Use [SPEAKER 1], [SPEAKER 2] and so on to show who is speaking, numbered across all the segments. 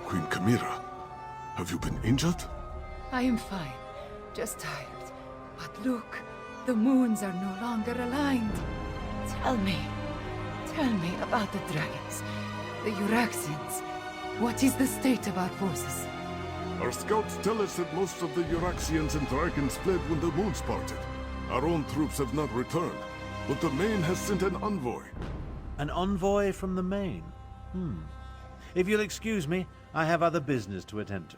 [SPEAKER 1] Queen Chimera. Have you been injured?
[SPEAKER 2] I am fine. Just tired. But look, the moons are no longer aligned. Tell me about the dragons, the Euraxians. What is the state of our forces?
[SPEAKER 1] Our scouts tell us that most of the Euraxians and dragons fled when the moons parted. Our own troops have not returned, but the Main has sent an envoy.
[SPEAKER 3] An envoy from the Main? If you'll excuse me, I have other business to attend to.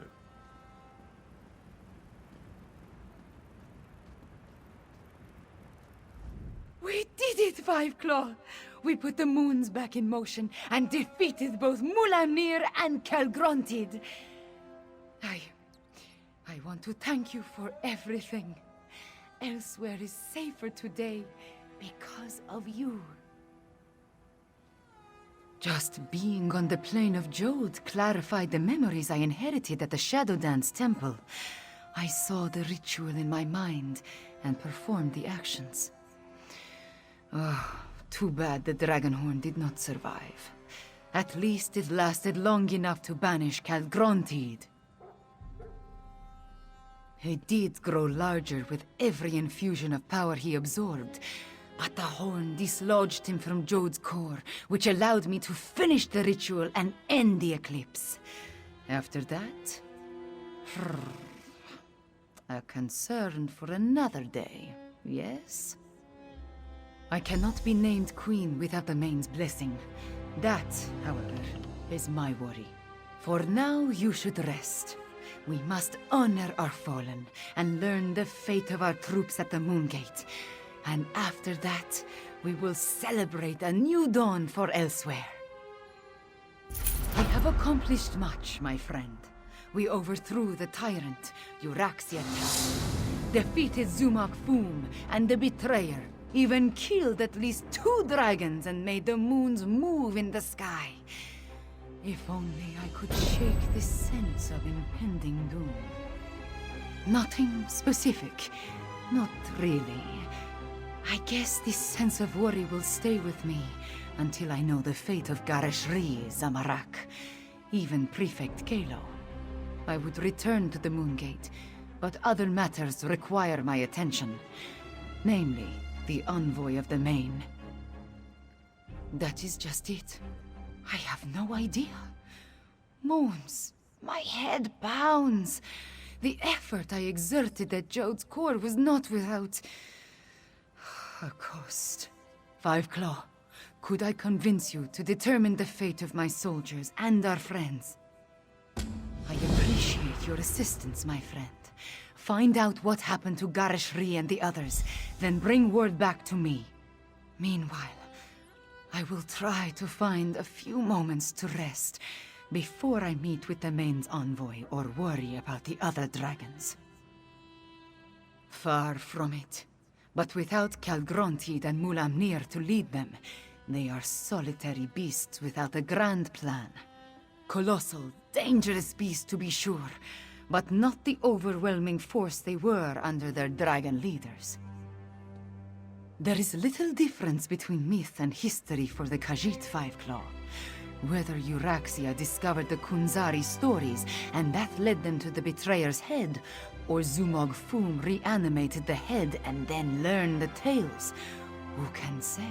[SPEAKER 2] We did it, Five Claw! We put the moons back in motion and defeated both Mulamnir and Calgrontid. I want to thank you for everything. Elsewhere is safer today because of you. Just being on the plane of Jode clarified the memories I inherited at the Shadow Dance Temple. I saw the ritual in my mind and performed the actions. Oh, too bad the Dragonhorn did not survive. At least it lasted long enough to banish Calgrontid. He did grow larger with every infusion of power he absorbed, but the horn dislodged him from Jode's core, which allowed me to finish the ritual and end the eclipse. After that, a concern for another day, yes? I cannot be named queen without the Main's blessing. That, however, is my worry. For now, you should rest. We must honor our fallen and learn the fate of our troops at the Moongate. And after that, we will celebrate a new dawn for elsewhere. We have accomplished much, my friend. We overthrew the tyrant, Euraxia, defeated Zumok Foom and the Betrayer, even killed at least 2 dragons and made the moons move in the sky. If only I could shake this sense of impending doom. Nothing specific. Not really. I guess this sense of worry will stay with me until I know the fate of Gareshri, Zamarak, even Prefect Kalo. I would return to the Moongate, but other matters require my attention. Namely, the envoy of the Main. That is just it. I have no idea. Moons, my head pounds. The effort I exerted at Jode's core was not without a cost. Five Claw, could I convince you to determine the fate of my soldiers and our friends? I appreciate your assistance, my friend. Find out what happened to Gareshri and the others, then bring word back to me. Meanwhile, I will try to find a few moments to rest before I meet with the Main's envoy or worry about the other dragons. Far from it. But without Calgrontid and Mulamnir to lead them, they are solitary beasts without a grand plan. Colossal, dangerous beasts to be sure, but not the overwhelming force they were under their dragon leaders. There is little difference between myth and history for the Khajiit Five Claw. Whether Euraxia discovered the Kunzari stories and that led them to the Betrayer's head, or Zumog Foom reanimated the head and then learned the tales, who can say?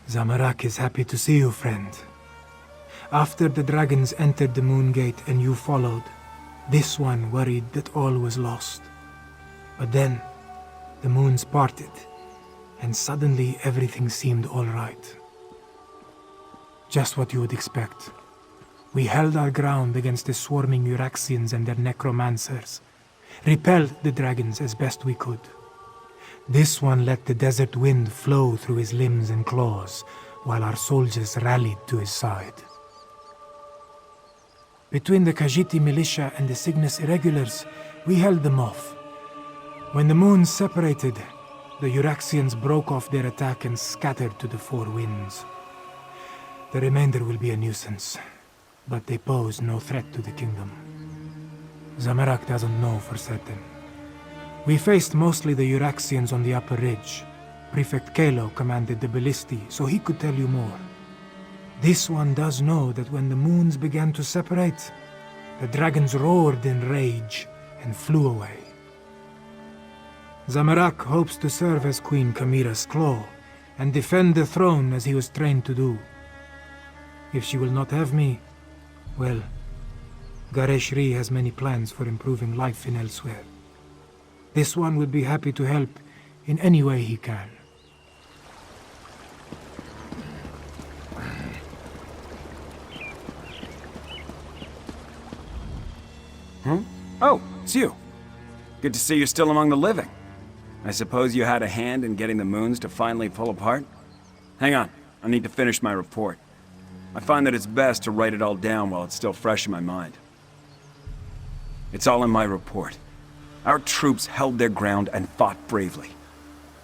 [SPEAKER 4] Zamarak is happy to see you, friend. After the dragons entered the Moongate and you followed, this one worried that all was lost. But then, the moons parted, and suddenly everything seemed all right. Just what you would expect. We held our ground against the swarming Euraxians and their necromancers, repelled the dragons as best we could. This one let the desert wind flow through his limbs and claws, while our soldiers rallied to his side. Between the Khajiiti militia and the Cygnus irregulars, we held them off. When the moons separated, the Euraxians broke off their attack and scattered to the four winds. The remainder will be a nuisance. but they pose no threat to the kingdom. Zamorak doesn't know for certain. We faced mostly the Euraxians on the upper ridge. Prefect Kalo commanded the ballisti, so he could tell you more. This one does know that when the moons began to separate, the dragons roared in rage and flew away. Zamorak hopes to serve as Queen Kamira's claw and defend the throne as he was trained to do. If she will not have me, well, Gareshri has many plans for improving life in elsewhere. This one would be happy to help in any way he can.
[SPEAKER 5] Oh, it's you. Good to see you're still among the living. I suppose you had a hand in getting the moons to finally pull apart? Hang on, I need to finish my report. I find that it's best to write it all down while it's still fresh in my mind. It's all in my report. Our troops held their ground and fought bravely.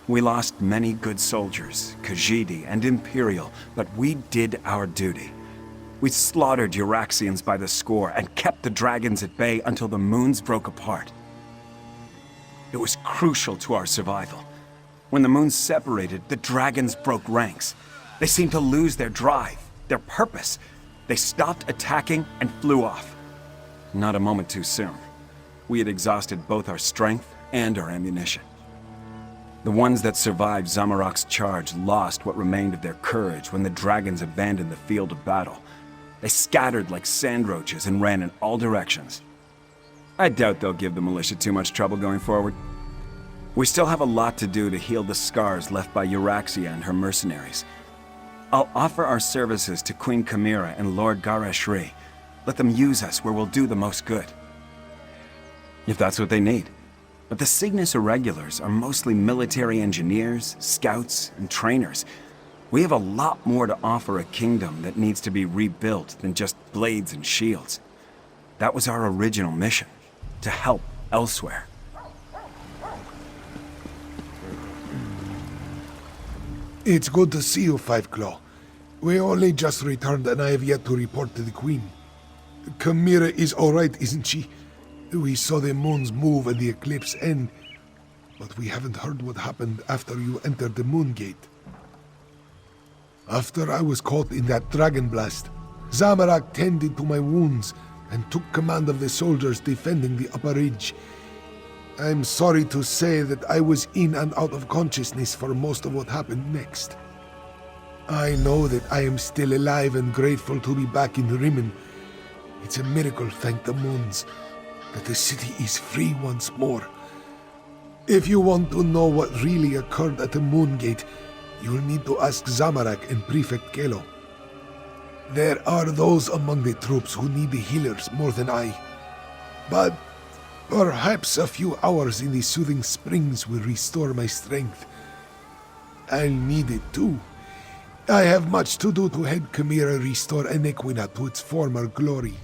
[SPEAKER 5] We lost many good soldiers, Khajiit and Imperial, but we did our duty. We slaughtered Euraxians by the score and kept the dragons at bay until the moons broke apart. It was crucial to our survival. When the moons separated, the dragons broke ranks. They seemed to lose their drive, their purpose. They stopped attacking and flew off. Not a moment too soon. We had exhausted both our strength and our ammunition. The ones that survived Zamorak's charge lost what remained of their courage when the dragons abandoned the field of battle. They scattered like sand roaches and ran in all directions. I doubt they'll give the militia too much trouble going forward. We still have a lot to do to heal the scars left by Euraxia and her mercenaries. I'll offer our services to Queen Kamira and Lord Gareshri. Let them use us where we'll do the most good. If that's what they need. But the Cygnus Irregulars are mostly military engineers, scouts, and trainers. We have a lot more to offer a kingdom that needs to be rebuilt than just blades and shields. That was our original mission, to help elsewhere.
[SPEAKER 6] It's good to see you, Five Claw. We only just returned and I have yet to report to the Queen. Kamira is alright, isn't she? We saw the moons move and the eclipse end, but we haven't heard what happened after you entered the Moon Gate. After I was caught in that dragon blast, Zamorak tended to my wounds and took command of the soldiers defending the upper ridge. I'm sorry to say that I was in and out of consciousness for most of what happened next. I know that I am still alive and grateful to be back in Rimmon. It's a miracle, thank the moons, that the city is free once more. If you want to know what really occurred at the Moon Gate, you'll need to ask Zamorak and Prefect Kalo. There are those among the troops who need the healers more than I. But perhaps a few hours in the soothing springs will restore my strength. I'll need it too. I have much to do to help Kamira restore Anequina to its former glory.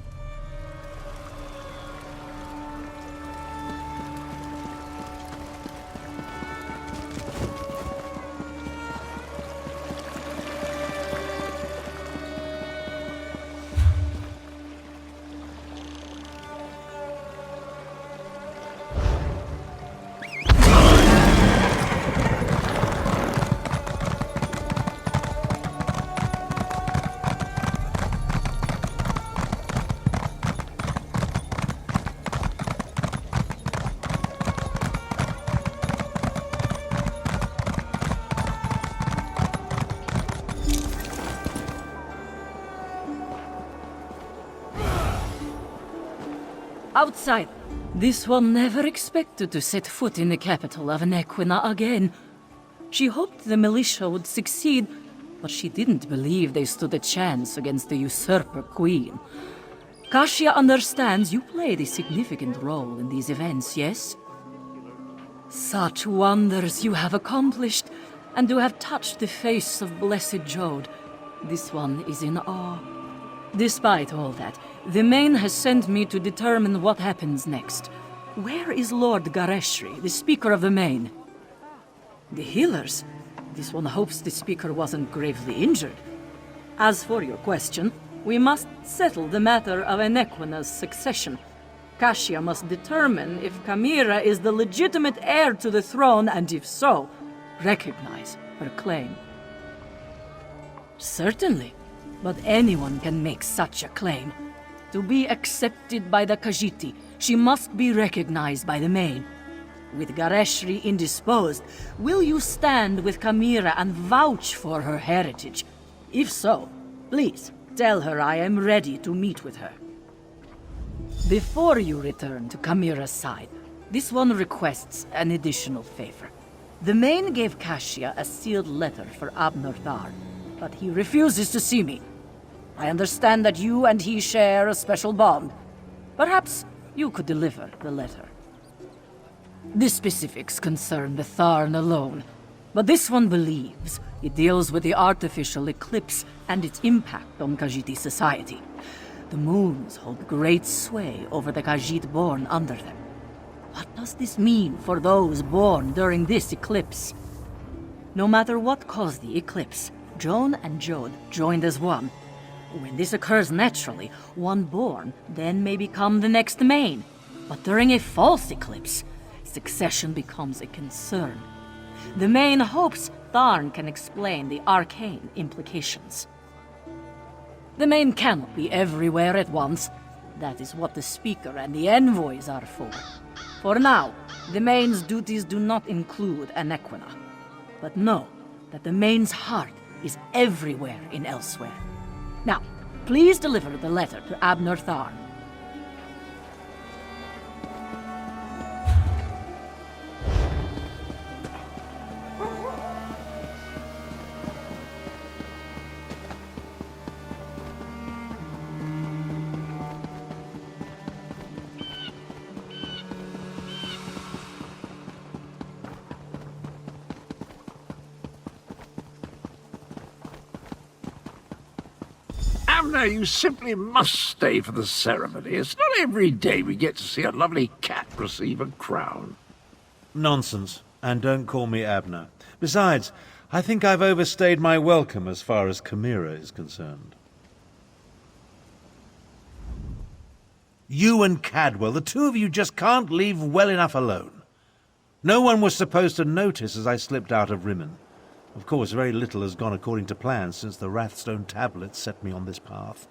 [SPEAKER 7] Outside. This one never expected to set foot in the capital of Anequina again. She hoped the militia would succeed, but she didn't believe they stood a chance against the usurper queen. Kashia understands you played a significant role in these events, yes? Such wonders you have accomplished, and to have touched the face of Blessed Jode. This one is in awe. Despite all that, the Main has sent me to determine what happens next. Where is Lord Gareshri, the Speaker of the Main? The healers? This one hopes the Speaker wasn't gravely injured. As for your question, We must settle the matter of Anequina's succession. Cassia must determine if Chimera is the legitimate heir to the throne, and if so, recognize her claim. Certainly, but anyone can make such a claim. To be accepted by the Khajiit, she must be recognized by the Main. With Gareshri indisposed, will you stand with Chimera and vouch for her heritage? If so, please tell her I am ready to meet with her. Before you return to Chimera's side, this one requests an additional favor. The Main gave Cassia a sealed letter for Abner Thar, but he refuses to see me. I understand that you and he share a special bond. Perhaps you could deliver the letter. The specifics concern the Tharn alone, but this one believes it deals with the artificial eclipse and its impact on Khajiit society. The moons hold great sway over the Khajiit born under them. What does this mean for those born during this eclipse? No matter what caused the eclipse, Joan and Jode joined as one. When this occurs naturally, one born then may become the next Main. But during a false eclipse, succession becomes a concern. The Main hopes Tharn can explain the arcane implications. The Main cannot be everywhere at once. That is what the Speaker and the envoys are for. For now, the Main's duties do not include Anequina. But know that the Main's heart is everywhere in Elsewhere. Now, please deliver the letter to Abner Tharn.
[SPEAKER 8] Abner, you simply must stay for the ceremony. It's not every day we get to see a lovely cat receive a crown.
[SPEAKER 3] Nonsense. And don't call me Abner. Besides, I think I've overstayed my welcome as far as Chimera is concerned. You and Cadwell, the two of you just can't leave well enough alone. No one was supposed to notice as I slipped out of Rimmen. Of course, very little has gone according to plan since the Wrathstone tablets set me on this path.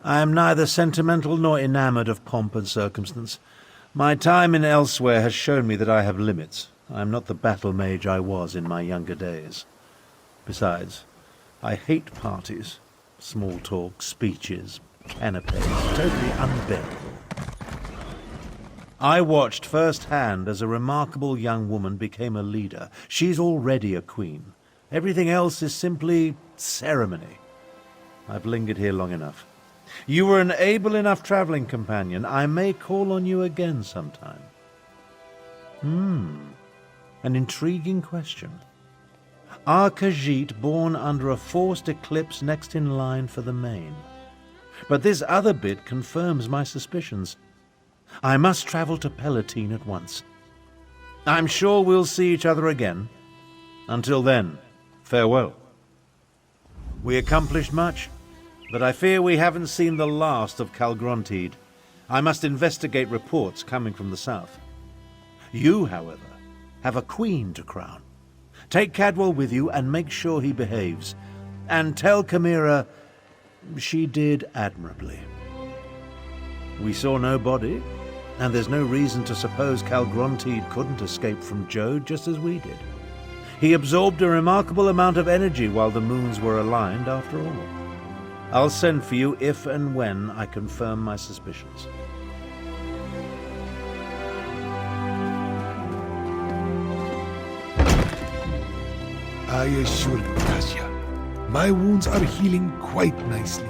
[SPEAKER 3] I am neither sentimental nor enamoured of pomp and circumstance. My time in Elsewhere has shown me that I have limits. I am not the battle mage I was in my younger days. Besides, I hate parties, small talk, speeches, canapes, totally unbearable. I watched firsthand as a remarkable young woman became a leader. She's already a queen. Everything else is simply ceremony. I've lingered here long enough. You were an able enough traveling companion. I may call on you again sometime. An intriguing question. Are Khajiit born under a forced eclipse next in line for the Main? But this other bit confirms my suspicions. I must travel to Palatine at once. I'm sure we'll see each other again. Until then, farewell. We accomplished much, but I fear we haven't seen the last of Calgrontide. I must investigate reports coming from the south. You, however, have a queen to crown. Take Cadwell with you and make sure he behaves. And tell Chimera she did admirably. We saw no body, and there's no reason to suppose Calgrontide couldn't escape from Jode just as we did. He absorbed a remarkable amount of energy while the moons were aligned, after all. I'll send for you if and when I confirm my suspicions.
[SPEAKER 6] I assure you, Cassia, my wounds are healing quite nicely.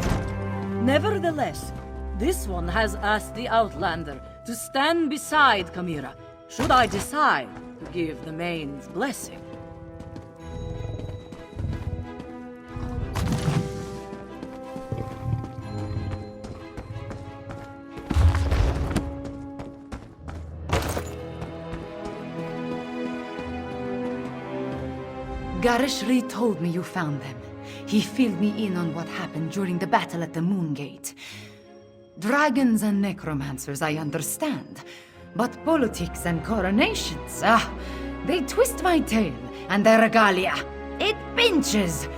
[SPEAKER 7] Nevertheless, this one has asked the Outlander to stand beside Chimera, should I decide to give the Main's blessing.
[SPEAKER 2] Gareshri told me you found them. he filled me in on what happened during the battle at the Moon Gate. Dragons and necromancers, I understand. But politics and coronations, they twist my tail, and their regalia, it pinches.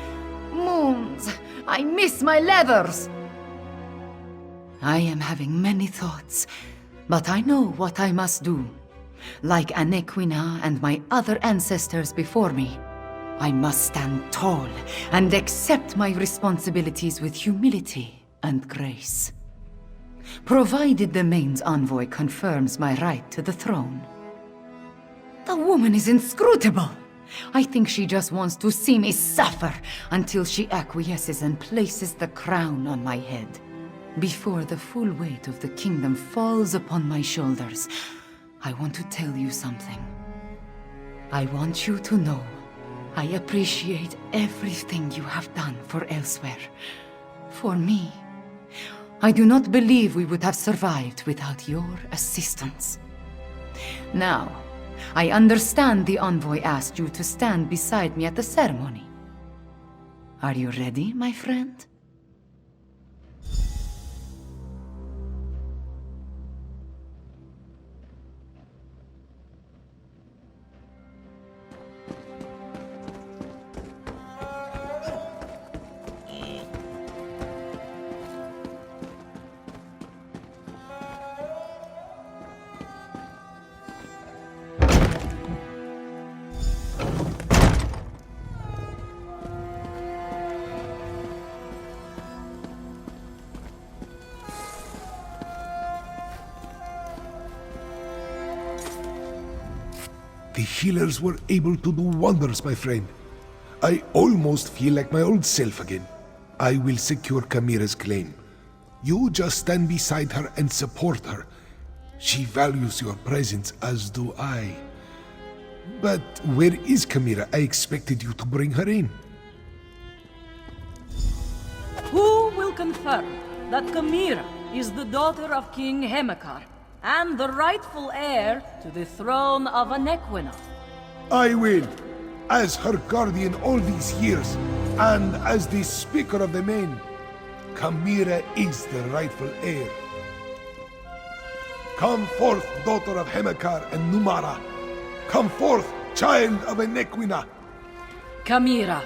[SPEAKER 2] Moons, I miss my leathers. I am having many thoughts, but I know what I must do. Like Anequina and my other ancestors before me, I must stand tall and accept my responsibilities with humility and grace. Provided the Main's envoy confirms my right to the throne. The woman is inscrutable. I think she just wants to see me suffer until she acquiesces and places the crown on my head. Before the full weight of the kingdom falls upon my shoulders, I want to tell you something. I want you to know I appreciate everything you have done for Elsewhere. For me. I do not believe we would have survived without your assistance. Now, I understand the envoy asked you to stand beside me at the ceremony. Are you ready, my friend?
[SPEAKER 6] The healers were able to do wonders, my friend. I almost feel like my old self again. I will secure Camira's claim. You just stand beside her and support her. She values your presence, as do I. But where is Camira? I expected you to bring her in.
[SPEAKER 7] Who will confirm that Camira is the daughter of King Hemekar and the rightful heir to the throne of Anequina?
[SPEAKER 6] I will, as her guardian all these years, and as the Speaker of the Main. Camira is the rightful heir. Come forth, daughter of Hemekar and Numara. Come forth, child of Anequina.
[SPEAKER 7] Camira,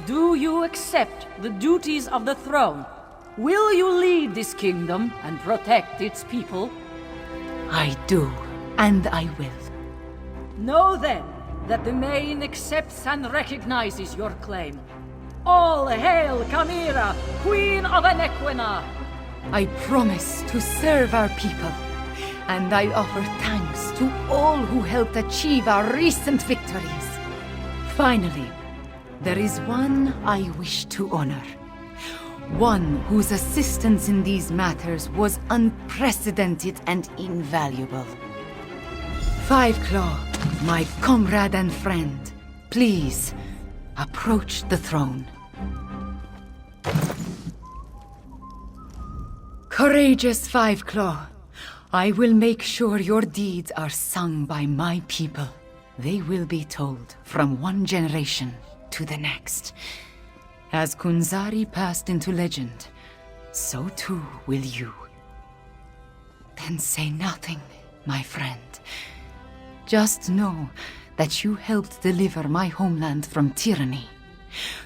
[SPEAKER 7] do you accept the duties of the throne? Will you lead this kingdom and protect its people?
[SPEAKER 2] I do, and I will.
[SPEAKER 7] Know then that the Main accepts and recognizes your claim. All hail Camira, Queen of Anequina!
[SPEAKER 2] I promise to serve our people, and I offer thanks to all who helped achieve our recent victories. Finally, there is one I wish to honor. One whose assistance in these matters was unprecedented and invaluable. Five Claw, my comrade and friend, please, approach the throne. Courageous Five Claw, I will make sure your deeds are sung by my people. They will be told from one generation to the next. As Kunzari passed into legend, so too will you. Then say nothing, my friend. Just know that you helped deliver my homeland from tyranny.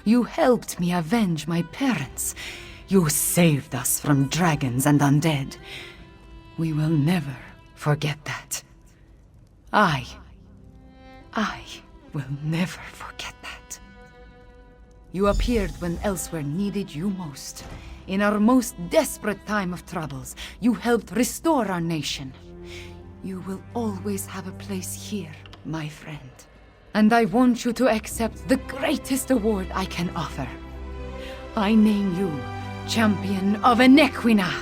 [SPEAKER 2] You helped me avenge my parents. You saved us from dragons and undead. We will never forget that. I will never forget that. You appeared when Elsewhere needed you most. In our most desperate time of troubles, you helped restore our nation. You will always have a place here, my friend. And I want you to accept the greatest award I can offer. I name you Champion of Anequina.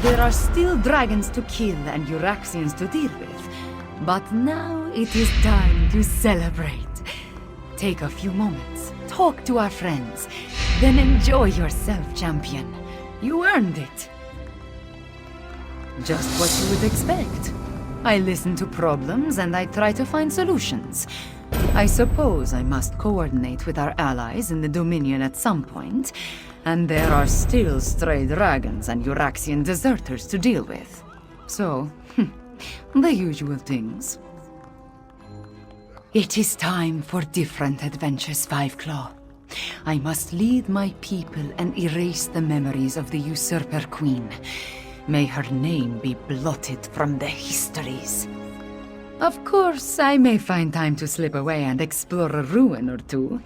[SPEAKER 2] There are still dragons to kill and Euraxians to deal with, but now it is time to celebrate. Take a few moments, talk to our friends, then enjoy yourself, champion. You earned it. Just what you would expect. I listen to problems and I try to find solutions. I suppose I must coordinate with our allies in the Dominion at some point, and there are still stray dragons and Euraxian deserters to deal with. So, the usual things. It is time for different adventures, Fiveclaw. I must lead my people and erase the memories of the usurper queen. May her name be blotted from the histories. Of course, I may find time to slip away and explore a ruin or two.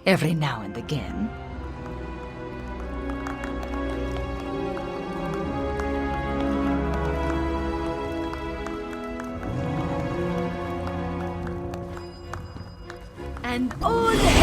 [SPEAKER 2] Every now and again. And all